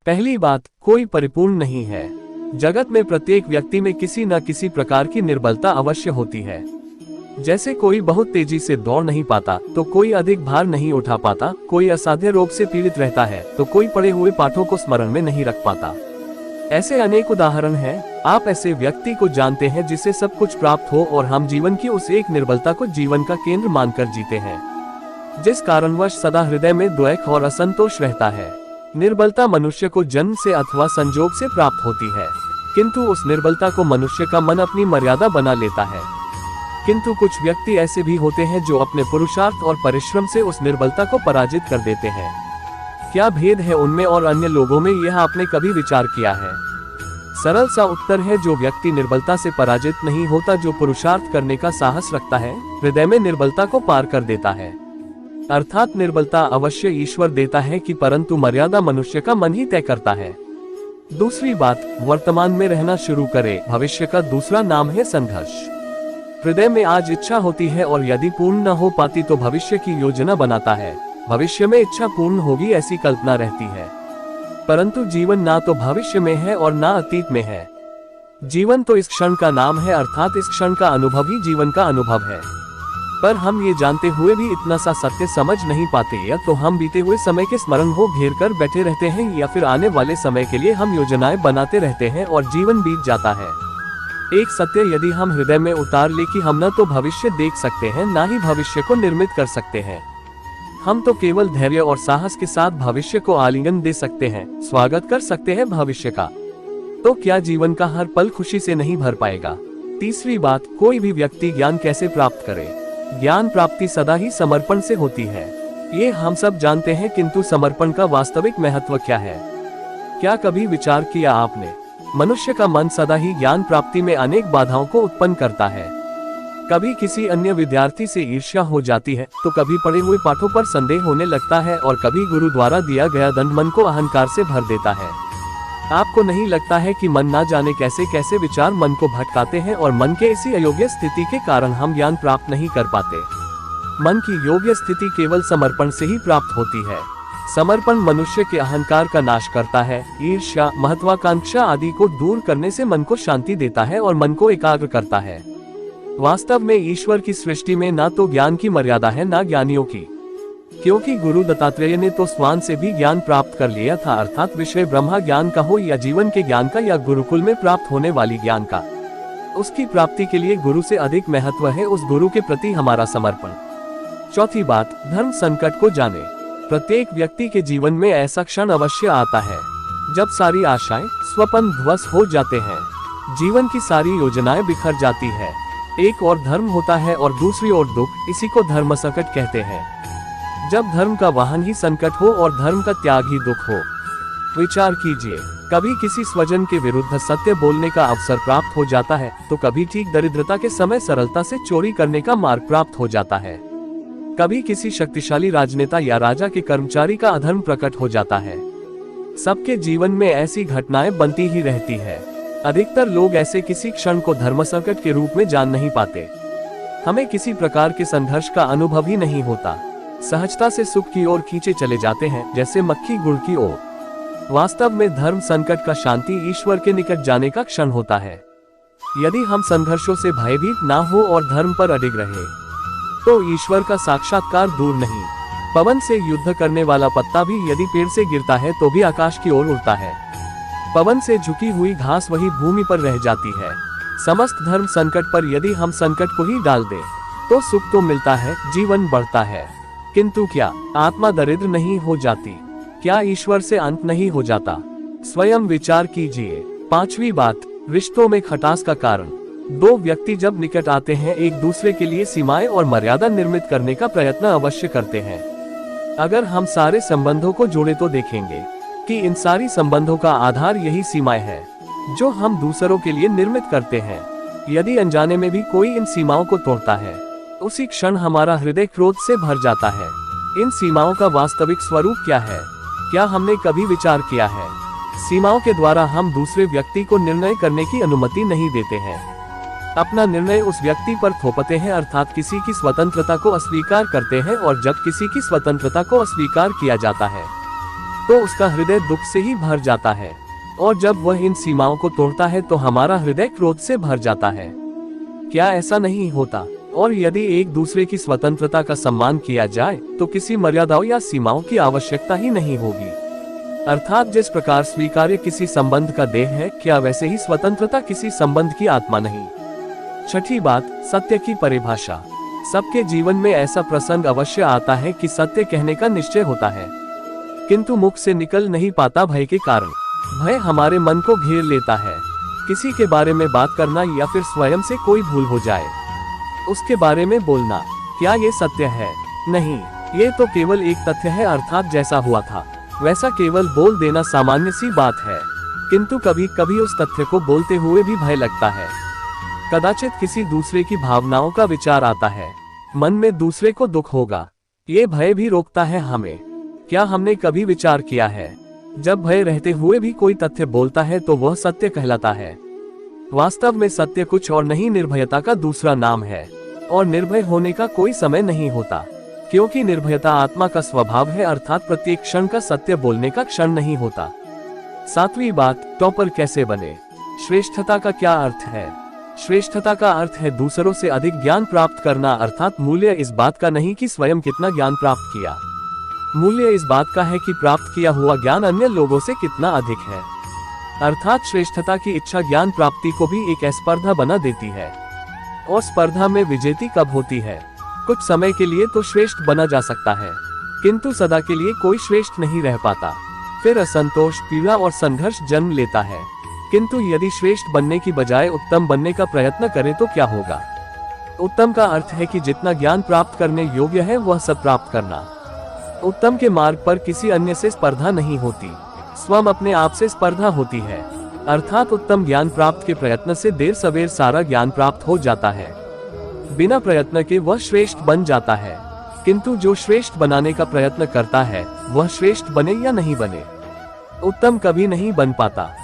पहली बात, कोई परिपूर्ण नहीं है। जगत में प्रत्येक व्यक्ति में किसी न किसी प्रकार की निर्बलता अवश्य होती है। जैसे कोई बहुत तेजी से दौड़ नहीं पाता, तो कोई अधिक भार नहीं उठा पाता, कोई असाध्य रोग से पीड़ित रहता है, तो कोई पढ़े हुए पाठों को स्मरण में नहीं रख पाता। ऐसे अनेक उदाहरण हैं। आप ऐसे व्यक्ति को जानते हैं जिसे सब कुछ प्राप्त हो और हम जीवन की उस एक निर्बलता को जीवन का केंद्र मानकर जीते हैं, जिस कारणवश सदा हृदय में द्वेष और असंतोष रहता है। निर्बलता मनुष्य को जन्म से अथवा संजोग से प्राप्त होती है, किंतु उस निर्बलता को मनुष्य का मन अपनी मर्यादा बना लेता है। किंतु कुछ व्यक्ति ऐसे भी होते हैं जो अपने पुरुषार्थ और परिश्रम से उस निर्बलता को पराजित कर देते हैं। क्या भेद है उनमें और अन्य लोगों में, यह आपने कभी विचार किया है? सरल सा उत्तर है, जो व्यक्ति निर्बलता से पराजित नहीं होता, जो पुरुषार्थ करने का साहस रखता है, हृदय में निर्बलता को पार कर देता है। अर्थात निर्बलता अवश्य ईश्वर देता है कि परंतु मर्यादा मनुष्य का मन ही तय करता है। दूसरी बात, वर्तमान में रहना शुरू करें। भविष्य का दूसरा नाम है संघर्ष। हृदय में आज इच्छा होती है और यदि पूर्ण न हो पाती तो भविष्य की योजना बनाता है। भविष्य में इच्छा पूर्ण होगी ऐसी कल्पना रहती है, परंतु जीवन ना तो भविष्य में है और ना अतीत में है। जीवन तो इस क्षण का नाम है, अर्थात इस क्षण का अनुभव ही जीवन का अनुभव है। पर हम ये जानते हुए भी इतना सा सत्य समझ नहीं पाते, या तो हम बीते हुए समय के स्मरण को घेर कर बैठे रहते हैं, या फिर आने वाले समय के लिए हम योजनाएं बनाते रहते हैं और जीवन बीत जाता है। एक सत्य यदि हम हृदय में उतार ले कि हम न तो भविष्य देख सकते हैं, ना ही भविष्य को निर्मित कर सकते हैं। हम तो केवल धैर्य और साहस के साथ भविष्य को आलिंगन दे सकते हैं, स्वागत कर सकते हैं भविष्य का। तो क्या जीवन का हर पल खुशी से नहीं भर पाएगा? तीसरी बात, कोई भी व्यक्ति ज्ञान कैसे प्राप्त करे? ज्ञान प्राप्ति सदा ही समर्पण से होती है, ये हम सब जानते हैं, किंतु समर्पण का वास्तविक महत्व क्या है? क्या कभी विचार किया आपने? मनुष्य का मन सदा ही ज्ञान प्राप्ति में अनेक बाधाओं को उत्पन्न करता है। कभी किसी अन्य विद्यार्थी से ईर्ष्या हो जाती है, तो कभी पढ़े हुए पाठों पर संदेह होने लगता है, और कभी गुरु द्वारा दिया गया दंड मन को अहंकार से भर देता है। आपको नहीं लगता है कि मन ना जाने कैसे कैसे विचार मन को भटकाते हैं, और मन के इसी अयोग्य स्थिति के कारण हम ज्ञान प्राप्त नहीं कर पाते? मन की योग्य स्थिति केवल समर्पण से ही प्राप्त होती है। समर्पण मनुष्य के अहंकार का नाश करता है, ईर्ष्या, महत्वाकांक्षा आदि को दूर करने से मन को शांति देता है और मन को एकाग्र करता है। वास्तव में ईश्वर की सृष्टि में ना तो ज्ञान की मर्यादा है ना ज्ञानियों की, क्योंकि गुरु दत्तात्रेय ने तो स्वान से भी ज्ञान प्राप्त कर लिया था, अर्थात विषय ब्रह्मा ज्ञान का हो या जीवन के ज्ञान का या गुरुकुल में प्राप्त होने वाली ज्ञान का, उसकी प्राप्ति के लिए गुरु से अधिक महत्व है उस गुरु के प्रति हमारा समर्पण। चौथी बात, धर्म संकट को जाने। प्रत्येक व्यक्ति के जीवन में ऐसा क्षण अवश्य आता है जब सारी आशाएं, स्वप्न ध्वस्त हो जाते हैं, जीवन की सारी योजनाएं बिखर जाती है। एक और धर्म होता है और दूसरी ओर दुख, इसी को धर्म संकट कहते हैं। जब धर्म का वाहन ही संकट हो और धर्म का त्याग ही दुख हो। विचार कीजिए, कभी किसी स्वजन के विरुद्ध सत्य बोलने का अवसर प्राप्त हो जाता है, तो कभी ठीक दरिद्रता के समय सरलता से चोरी करने का मार्ग प्राप्त हो जाता है। कभी किसी शक्तिशाली राजनेता या राजा के कर्मचारी का अधर्म प्रकट हो जाता है। सबके जीवन में ऐसी घटनाएं बनती ही रहती है। अधिकतर लोग ऐसे किसी क्षण को धर्म संकट के रूप में जान नहीं पाते। हमें किसी प्रकार के संघर्ष का अनुभव ही नहीं होता, सहजता से सुख की ओर खींचे चले जाते हैं, जैसे मक्खी गुड़ की ओर। वास्तव में धर्म संकट का शांति ईश्वर के निकट जाने का क्षण होता है। यदि हम संघर्षों से भयभीत ना हो और धर्म पर अडिग रहे, तो ईश्वर का साक्षात्कार दूर नहीं। पवन से युद्ध करने वाला पत्ता भी यदि पेड़ से गिरता है तो भी आकाश की ओर उड़ता है। पवन से झुकी हुई घास वही भूमि पर रह जाती है। समस्त धर्म संकट पर यदि हम संकट को ही डाल दें, तो सुख तो मिलता है, जीवन बढ़ता है, किंतु क्या आत्मा दरिद्र नहीं हो जाती? क्या ईश्वर से अंत नहीं हो जाता? स्वयं विचार कीजिए। पांचवी बात, रिश्तों में खटास का कारण। दो व्यक्ति जब निकट आते हैं, एक दूसरे के लिए सीमाएं और मर्यादा निर्मित करने का प्रयत्न अवश्य करते हैं। अगर हम सारे संबंधों को जोड़े तो देखेंगे कि इन सारी संबंधों का आधार यही सीमाएं हैं जो हम दूसरों के लिए निर्मित करते हैं। यदि अनजाने में भी कोई इन सीमाओं को तोड़ता है, उसी क्षण हमारा हृदय क्रोध से भर जाता है। इन सीमाओं का वास्तविक स्वरूप क्या है? क्या हमने कभी विचार किया है? सीमाओं के द्वारा हम दूसरे व्यक्ति को निर्णय करने की अनुमति नहीं देते हैं। अपना निर्णय उस व्यक्ति पर थोपते हैं, अर्थात किसी की स्वतंत्रता को अस्वीकार करते हैं। और जब किसी की स्वतंत्रता को अस्वीकार किया जाता है, तो उसका हृदय दुख से ही भर जाता है, और जब वह इन सीमाओं को तोड़ता है तो हमारा हृदय क्रोध से भर जाता है। क्या ऐसा नहीं होता? और यदि एक दूसरे की स्वतंत्रता का सम्मान किया जाए तो किसी मर्यादाओं या सीमाओं की आवश्यकता ही नहीं होगी। अर्थात जिस प्रकार स्वीकार्य किसी संबंध का देह है, क्या वैसे ही स्वतंत्रता किसी संबंध की आत्मा नहीं। छठी बात, सत्य की परिभाषा। सबके जीवन में ऐसा प्रसंग अवश्य आता है कि सत्य कहने का निश्चय होता है, किंतु मुख से निकल नहीं पाता भय के कारण। भय हमारे मन को घेर लेता है। किसी के बारे में बात करना या फिर स्वयं से कोई भूल हो जाए, उसके बारे में बोलना, क्या ये सत्य है? नहीं, ये तो केवल एक तथ्य है, अर्थात जैसा हुआ था वैसा केवल बोल देना सामान्य सी बात है। किंतु कभी कभी उस तथ्य को बोलते हुए भी भय लगता है। कदाचित किसी दूसरे की भावनाओं का विचार आता है, मन में दूसरे को दुख होगा, ये भय भी रोकता है हमें। क्या हमने कभी विचार किया है, जब भय रहते हुए भी कोई तथ्य बोलता है तो वह सत्य कहलाता है? वास्तव में सत्य कुछ और नहीं, निर्भयता का दूसरा नाम है। और निर्भय होने का कोई समय नहीं होता, क्योंकि निर्भयता आत्मा का स्वभाव है, अर्थात प्रत्येक क्षण का सत्य बोलने का क्षण नहीं होता। सातवीं बात, टॉपर कैसे बने? श्रेष्ठता का क्या अर्थ है? श्रेष्ठता का अर्थ है दूसरों से अधिक ज्ञान प्राप्त करना, अर्थात मूल्य इस बात का नहीं कि स्वयं कितना ज्ञान प्राप्त किया। मूल्य इस बात का है कि प्राप्त किया हुआ ज्ञान अन्य लोगों से कितना अधिक है। अर्थात श्रेष्ठता की इच्छा ज्ञान प्राप्ति को भी एक स्पर्धा बना देती है। और स्पर्धा में विजेती कब होती है? कुछ समय के लिए तो श्रेष्ठ बना जा सकता है, किंतु सदा के लिए कोई श्रेष्ठ नहीं रह पाता। फिर असंतोष, पीड़ा और संघर्ष जन्म लेता है। किंतु यदि श्रेष्ठ बनने की बजाय उत्तम बनने का प्रयत्न करें तो क्या होगा? उत्तम का अर्थ है कि जितना ज्ञान प्राप्त करने योग्य है वह सब प्राप्त करना। उत्तम के मार्ग पर किसी अन्य से स्पर्धा नहीं होती, स्वयं अपने आप से स्पर्धा होती है। अर्थात उत्तम ज्ञान प्राप्त के प्रयत्न से देर सवेर सारा ज्ञान प्राप्त हो जाता है। बिना प्रयत्न के वह श्रेष्ठ बन जाता है, किंतु जो श्रेष्ठ बनाने का प्रयत्न करता है वह श्रेष्ठ बने या नहीं बने, उत्तम कभी नहीं बन पाता।